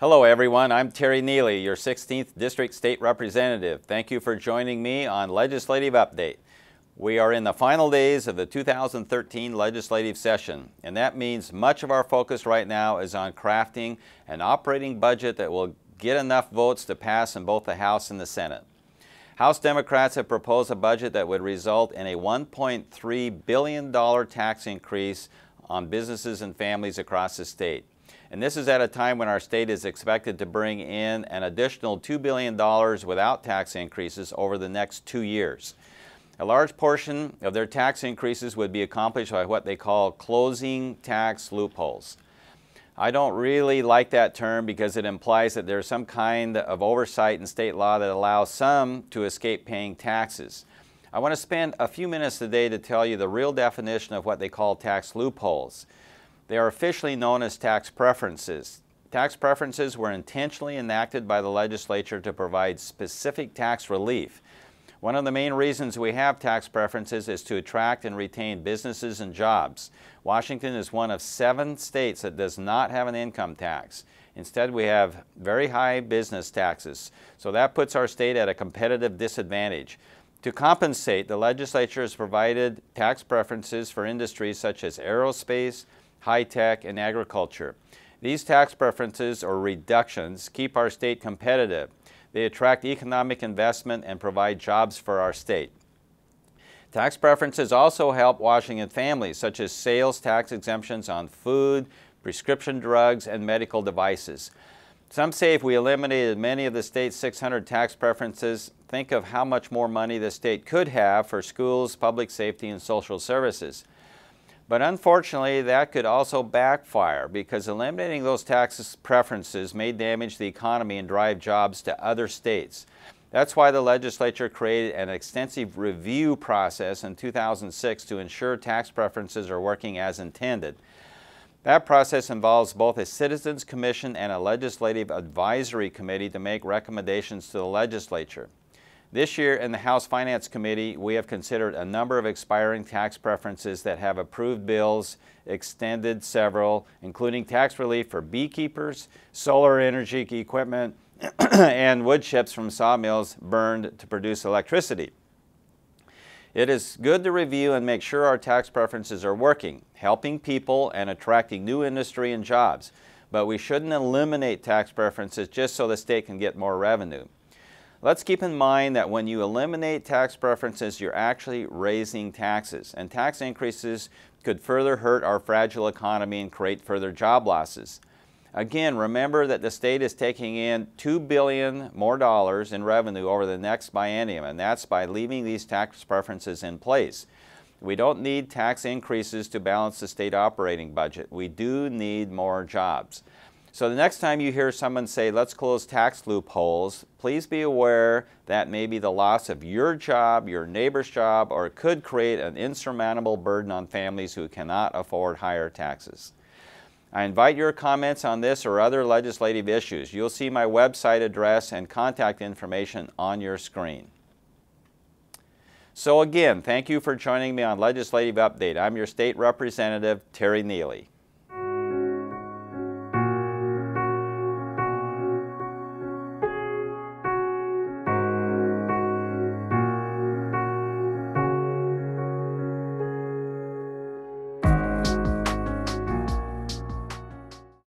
Hello everyone, I'm Terry Nealey, your 16th District State Representative. Thank you for joining me on Legislative Update. We are in the final days of the 2013 legislative session, and that means much of our focus right now is on crafting an operating budget that will get enough votes to pass in both the House and the Senate. House Democrats have proposed a budget that would result in a $1.3 billion tax increase on businesses and families across the state. And this is at a time when our state is expected to bring in an additional $2 billion without tax increases over the next 2 years. A large portion of their tax increases would be accomplished by what they call closing tax loopholes. I don't really like that term because it implies that there's some kind of oversight in state law that allows some to escape paying taxes. I want to spend a few minutes today to tell you the real definition of what they call tax loopholes. They are officially known as tax preferences. Tax preferences were intentionally enacted by the legislature to provide specific tax relief. One of the main reasons we have tax preferences is to attract and retain businesses and jobs. Washington is one of 7 states that does not have an income tax. Instead, we have very high business taxes, so that puts our state at a competitive disadvantage. To compensate, the legislature has provided tax preferences for industries such as aerospace, high-tech, and agriculture. These tax preferences or reductions keep our state competitive. They attract economic investment and provide jobs for our state. Tax preferences also help Washington families, such as sales tax exemptions on food, prescription drugs, and medical devices. Some say if we eliminated many of the state's 600 tax preferences, think of how much more money the state could have for schools, public safety, and social services. But unfortunately, that could also backfire because eliminating those tax preferences may damage the economy and drive jobs to other states. That's why the legislature created an extensive review process in 2006 to ensure tax preferences are working as intended. That process involves both a Citizens Commission and a Legislative Advisory Committee to make recommendations to the legislature. This year in the House Finance Committee, we have considered a number of expiring tax preferences that have approved bills, extended several, including tax relief for beekeepers, solar energy equipment, and wood chips from sawmills burned to produce electricity. It is good to review and make sure our tax preferences are working, helping people and attracting new industry and jobs. But we shouldn't eliminate tax preferences just so the state can get more revenue. Let's keep in mind that when you eliminate tax preferences, you're actually raising taxes, and tax increases could further hurt our fragile economy and create further job losses. Again, remember that the state is taking in $2 billion more in revenue over the next biennium, and that's by leaving these tax preferences in place. We don't need tax increases to balance the state operating budget. We do need more jobs. So the next time you hear someone say, let's close tax loopholes, please be aware that may be the loss of your job, your neighbor's job, or it could create an insurmountable burden on families who cannot afford higher taxes. I invite your comments on this or other legislative issues. You'll see my website address and contact information on your screen. So again, thank you for joining me on Legislative Update. I'm your State Representative, Terry Nealey.